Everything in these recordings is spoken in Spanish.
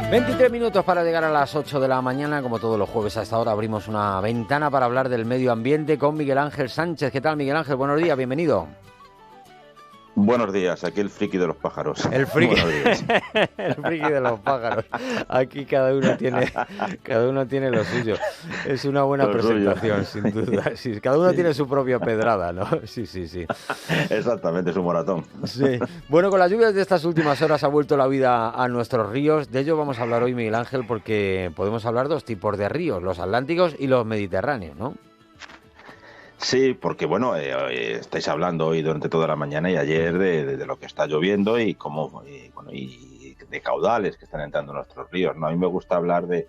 23 minutos para llegar a las 8 de la mañana. Como todos los jueves a esta hora abrimos una ventana para hablar del medio ambiente con Miguel Ángel Sánchez. ¿Qué tal, Miguel Ángel? Buenos días, bienvenido. Buenos días, aquí el friki de los pájaros. El friki, el friki de los pájaros. Aquí cada uno tiene lo suyo. Es una buena presentación, sin duda. Sí, cada uno tiene su propia pedrada, ¿no? Sí. Exactamente, es un maratón. Sí. Bueno, con las lluvias de estas últimas horas ha vuelto la vida a nuestros ríos. De ello vamos a hablar hoy, Miguel Ángel, porque podemos hablar dos tipos de ríos, los atlánticos y los mediterráneos, ¿no? Sí, porque bueno, estáis hablando hoy durante toda la mañana y ayer de lo que está lloviendo y cómo y de caudales que están entrando en nuestros ríos, ¿no? A mí me gusta hablar de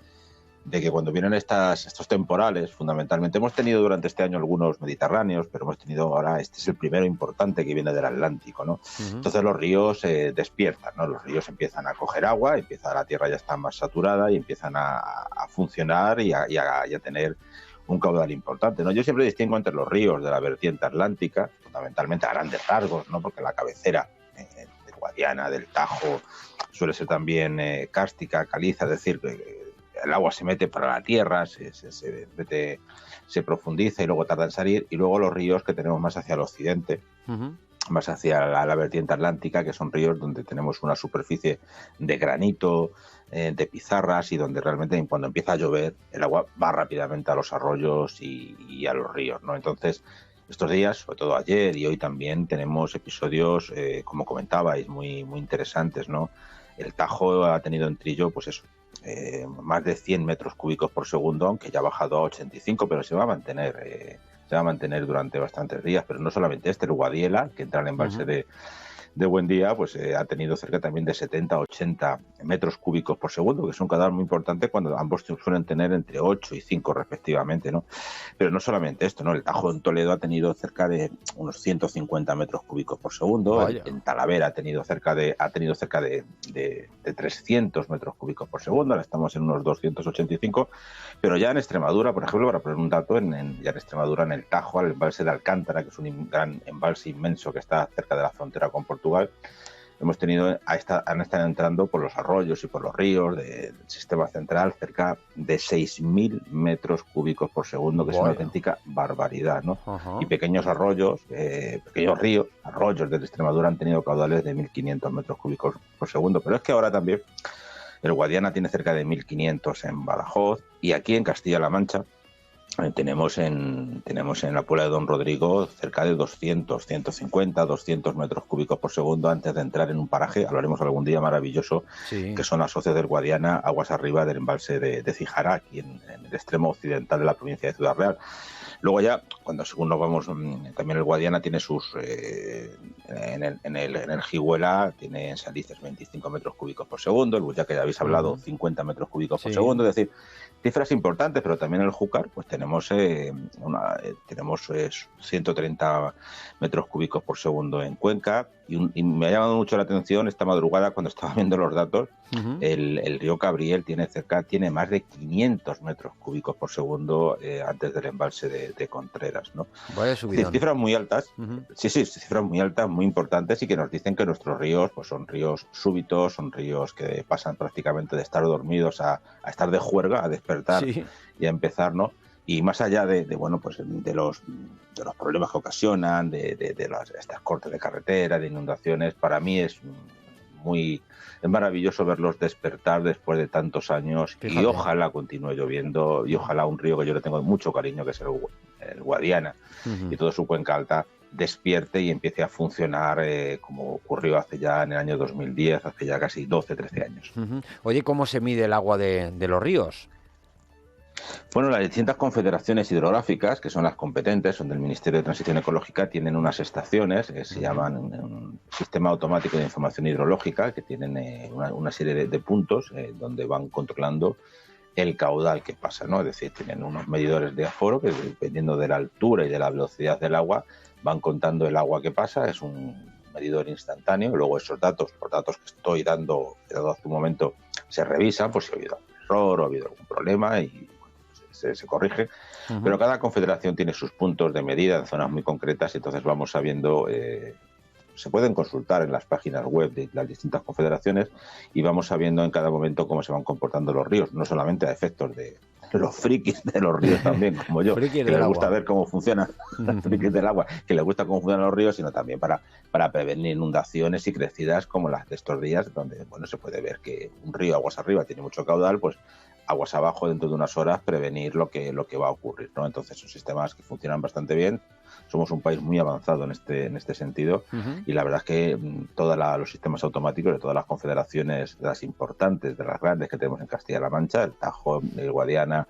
que cuando vienen estos temporales, fundamentalmente hemos tenido durante este año algunos mediterráneos, pero hemos tenido ahora, este es el primero importante que viene del Atlántico, ¿no? Uh-huh. Entonces los ríos despiertan, ¿no? Los ríos empiezan a coger agua, la tierra ya está más saturada y empiezan a funcionar y a tener un caudal importante, ¿no? Yo siempre distingo entre los ríos de la vertiente atlántica, fundamentalmente a grandes rasgos, ¿no? Porque la cabecera del Guadiana, del Tajo, suele ser también cárstica, caliza, es decir, que el agua se mete para la tierra, se profundiza y luego tarda en salir, y luego los ríos que tenemos más hacia el occidente, uh-huh, más hacia la vertiente atlántica, que son ríos donde tenemos una superficie de granito, de pizarras, y donde realmente cuando empieza a llover el agua va rápidamente a los arroyos y a los ríos, ¿no? Entonces, estos días, sobre todo ayer y hoy también, tenemos episodios, como comentabais, muy interesantes, ¿no? El Tajo ha tenido en trillo, pues eso, más de 100 metros cúbicos por segundo, aunque ya ha bajado a 85, pero se va a mantener durante bastantes días. Pero no solamente el Guadiela, que entra en el embalse uh-huh, de Buendía, pues ha tenido cerca también de 70-80 metros cúbicos por segundo, que es un caudal muy importante cuando ambos suelen tener entre 8 y 5 respectivamente, ¿no? Pero no solamente esto, ¿no? El Tajo en Toledo ha tenido cerca de unos 150 metros cúbicos por segundo. Vaya. En Talavera ha tenido cerca de 300 metros cúbicos por segundo, ahora estamos en unos 285, pero ya en Extremadura, por ejemplo, para poner un dato, ya en Extremadura, en el Tajo, al embalse de Alcántara, que es un gran embalse inmenso que está cerca de la frontera con Portugal, han estado entrando por los arroyos y por los ríos del sistema central cerca de 6.000 metros cúbicos por segundo, que es una auténtica barbaridad, ¿no? Uh-huh. Y pequeños arroyos, pequeños ríos, arroyos de Extremadura han tenido caudales de 1.500 metros cúbicos por segundo, pero es que ahora también el Guadiana tiene cerca de 1.500 en Badajoz, y aquí en Castilla-La Mancha tenemos en la Puebla de Don Rodrigo cerca de 200, 150, 200 metros cúbicos por segundo antes de entrar en un paraje, hablaremos algún día, maravilloso, sí, que son las hoces del Guadiana, aguas arriba del embalse de Cijará, aquí en el extremo occidental de la provincia de Ciudad Real. Luego ya, según nos vamos, también el Guadiana tiene sus... en el Jiguela tiene en Salices 25 metros cúbicos por segundo, el Buyac, que ya habéis hablado, 50 metros cúbicos por segundo, es decir, cifras importantes, pero también en el Júcar pues tenemos 130 metros cúbicos por segundo en Cuenca, y me ha llamado mucho la atención esta madrugada cuando estaba viendo los datos, uh-huh, el río Cabriel tiene más de 500 metros cúbicos por segundo antes del embalse de Contreras, ¿no? Vaya subidón. Sí, cifras muy altas, uh-huh, sí, cifras muy altas, muy importantes, y que nos dicen que nuestros ríos pues son ríos súbitos, son ríos que pasan prácticamente de estar dormidos a estar de juerga, a despertar, sí, y a empezar, ¿no? Y más allá de los problemas que ocasionan, estas cortes de carretera, de inundaciones, para mí es maravilloso verlos despertar después de tantos años. Fíjate. Y ojalá continúe lloviendo, y ojalá un río que yo le tengo mucho cariño, que es el Guadiana, uh-huh, y toda su cuenca alta, despierte y empiece a funcionar como ocurrió hace ya en el año 2010, hace ya casi 12-13 años. Uh-huh. Oye, ¿cómo se mide el agua de los ríos? Bueno, las distintas confederaciones hidrográficas, que son las competentes, son del Ministerio de Transición Ecológica, tienen unas estaciones que se llaman un Sistema Automático de Información Hidrológica, que tienen una serie de puntos donde van controlando el caudal que pasa, ¿no? Es decir, tienen unos medidores de aforo que, dependiendo de la altura y de la velocidad del agua, van contando el agua que pasa. Es un medidor instantáneo. Luego esos datos, los datos que estoy dando hace un momento, se revisan por si ha habido algún error o ha habido algún problema, y se corrige, uh-huh, pero cada confederación tiene sus puntos de medida en zonas muy concretas, y entonces vamos sabiendo se pueden consultar en las páginas web de las distintas confederaciones y vamos sabiendo en cada momento cómo se van comportando los ríos, no solamente a efectos de los frikis de los ríos también, como yo, que les gusta ver cómo funcionan los frikis del agua, que les gusta cómo funcionan los ríos, sino también para prevenir inundaciones y crecidas como las de estos días, donde bueno se puede ver que un río aguas arriba tiene mucho caudal, pues aguas abajo dentro de unas horas prevenir lo que va a ocurrir, ¿no? Entonces son sistemas que funcionan bastante bien. Somos un país muy avanzado en este sentido y la verdad es que todos los sistemas automáticos de todas las confederaciones, de las importantes, de las grandes que tenemos en Castilla-La Mancha, el Tajo, el Guadiana,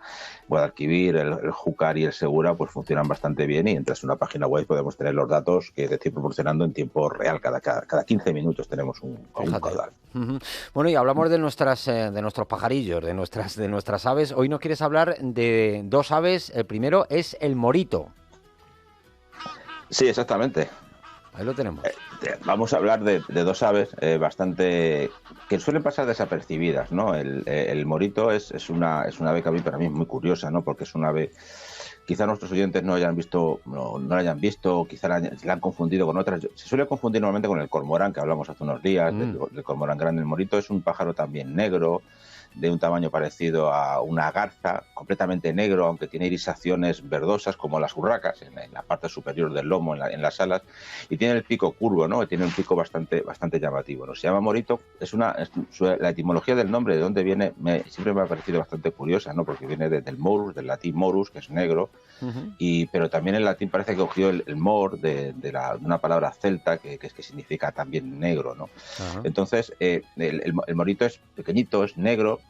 Guadalquivir, el Júcar y el Segura, pues funcionan bastante bien y entras en una página web podemos tener los datos que te estoy proporcionando en tiempo real. Cada 15 minutos tenemos un caudal. Bueno, y hablamos de nuestros pajarillos, de nuestras aves. Hoy nos quieres hablar de dos aves. El primero es el morito. Sí, exactamente. Ahí lo tenemos. Vamos a hablar de dos aves bastante que suelen pasar desapercibidas, ¿no? El morito es una ave que para mí es muy curiosa, ¿no? Porque es una ave, quizá nuestros oyentes no la hayan visto, quizá la han confundido con otras. Se suele confundir normalmente con el cormorán, que hablamos hace unos días, del cormorán grande. El morito es un pájaro también negro, de un tamaño parecido a una garza, completamente negro, aunque tiene irisaciones verdosas como las urracas en la parte superior del lomo, en las alas, y tiene el pico curvo, ¿no? Tiene un pico bastante llamativo, ¿no? Se llama morito, la etimología del nombre, de dónde viene, siempre me ha parecido bastante curiosa, ¿no? Porque viene del morus, del latín morus, que es negro, pero también en latín parece que cogió el mor de una palabra celta que significa también negro, ¿no? Entonces, el morito es pequeñito, es negro.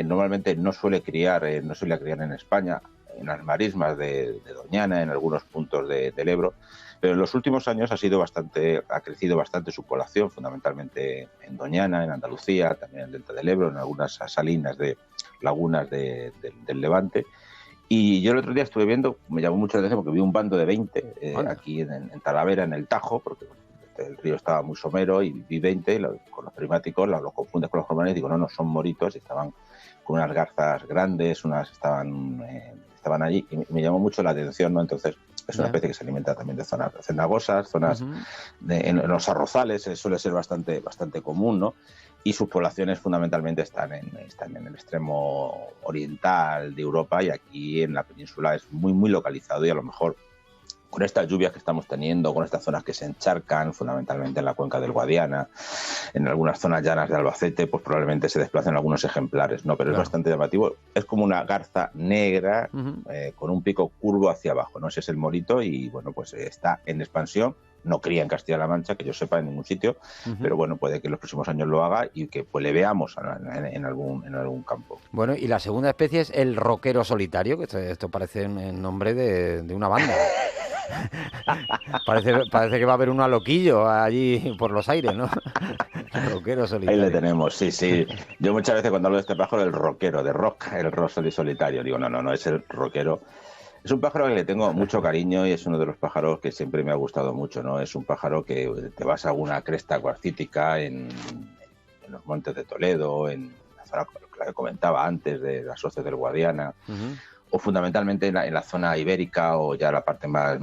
Normalmente no suele criar en España, en las marismas de Doñana, en algunos puntos del Ebro, pero en los últimos años ha crecido bastante su población, fundamentalmente en Doñana, en Andalucía, también en el delta del Ebro, en algunas salinas de lagunas del Levante. Y yo el otro día estuve viendo, me llamó mucho la atención porque vi un bando de 20 aquí en Talavera, en el Tajo, porque el río estaba muy somero, y vi 20 y con los prismáticos los confundes con los cormoranes y digo, no, son moritos, y estaban con unas garzas grandes, unas estaban allí y me llamó mucho la atención, ¿no? Entonces es una especie que se alimenta también de zonas cenagosas, zonas en los arrozales, suele ser bastante común, ¿no? Y sus poblaciones fundamentalmente están en el extremo oriental de Europa, y aquí en la península es muy localizado, y a lo mejor con estas lluvias que estamos teniendo, con estas zonas que se encharcan, fundamentalmente en la cuenca del Guadiana, en algunas zonas llanas de Albacete, pues probablemente se desplacen algunos ejemplares, ¿no? Pero es bastante llamativo. Es como una garza negra con un pico curvo hacia abajo, ¿no? Ese es el morito y, bueno, pues está en expansión. No cría en Castilla-La Mancha, que yo sepa, en ningún sitio, pero bueno, puede que en los próximos años lo haga y que pues le veamos en algún campo. Bueno, y la segunda especie es el roquero solitario, que esto parece el nombre de una banda. Parece que va a haber un aloquillo allí por los aires, ¿no? Roquero solitario. Ahí le tenemos, sí. Yo muchas veces cuando hablo de este pájaro, el roquero, de rock, el rock solitario, digo, no, es el roquero. Es un pájaro que le tengo mucho cariño y es uno de los pájaros que siempre me ha gustado mucho, ¿no? Es un pájaro que te vas a una cresta cuarcítica en los montes de Toledo, en la zona que comentaba antes de las hoces del Guadiana, o fundamentalmente en la zona ibérica, o ya la parte más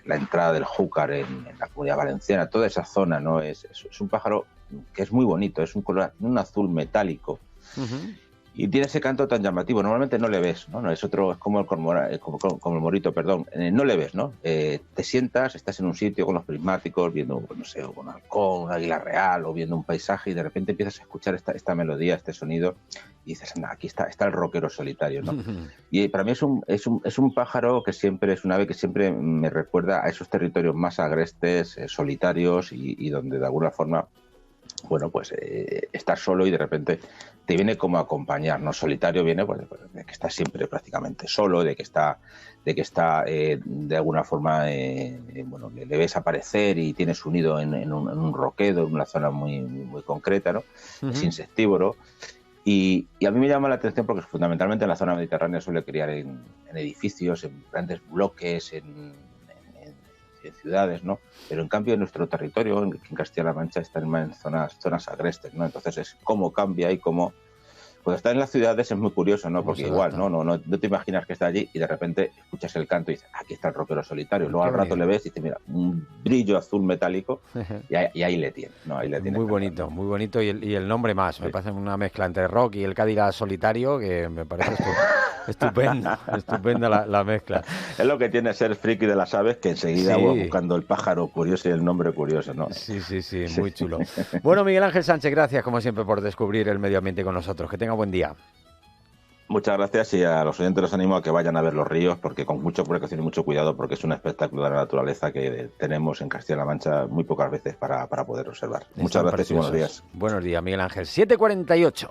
la entrada del Júcar en la Comunidad Valenciana, toda esa zona, ¿no? Es un pájaro que es muy bonito, es un azul metálico. Y tiene ese canto tan llamativo. Normalmente no le ves, ¿no? Es como el cormorán, como el morito, perdón. No le ves, ¿no? Te sientas, estás en un sitio con los prismáticos, viendo, no sé, un halcón, un águila real, o viendo un paisaje, y de repente empiezas a escuchar esta melodía, este sonido, y dices, aquí está el roquero solitario, ¿no? Y para mí es un pájaro que siempre es un ave que siempre me recuerda a esos territorios más agrestes, solitarios, y donde de alguna forma, bueno, pues estás solo y de repente te viene como a acompañar, ¿no? Solitario viene pues de que estás siempre prácticamente solo, de que está de alguna forma, bueno, le ves aparecer y tienes su nido en un roquedo, en una zona muy concreta, ¿no? Es insectívoro. Y a mí me llama la atención porque fundamentalmente en la zona mediterránea suele criar en edificios, en grandes bloques, en ciudades, ¿no? Pero en cambio en nuestro territorio, en Castilla-La Mancha, están en zonas agrestes, ¿no? Entonces es cómo cambia y cómo Pues estar en las ciudades es muy curioso, ¿no? ¿Cómo Porque se igual, adapta? no te imaginas que está allí y de repente escuchas el canto y dices, aquí está el rockero solitario. Luego Qué al rato bonito. le ves y dices, mira, un brillo azul metálico y ahí le tiene, ¿no? Ahí le tiene Muy cantando. bonito, muy bonito. Y el nombre más, me Sí. parece una mezcla entre rock y el Cádiz solitario que me parece estupendo, estupenda la mezcla. Es lo que tiene ser friki de las aves, que enseguida vas Sí, buscando el pájaro curioso y el nombre curioso, ¿no? sí, Sí. muy chulo. Bueno, Miguel Ángel Sánchez, gracias como siempre por descubrir el medio ambiente con nosotros. Que tenga buen día. Muchas gracias y a los oyentes los animo a que vayan a ver los ríos, porque con mucha precaución y mucho cuidado, porque es un espectáculo de la naturaleza que tenemos en Castilla-La Mancha muy pocas veces para poder observar. Muchas Están gracias y buenos preciosos. días. Buenos días, Miguel Ángel. 7:48.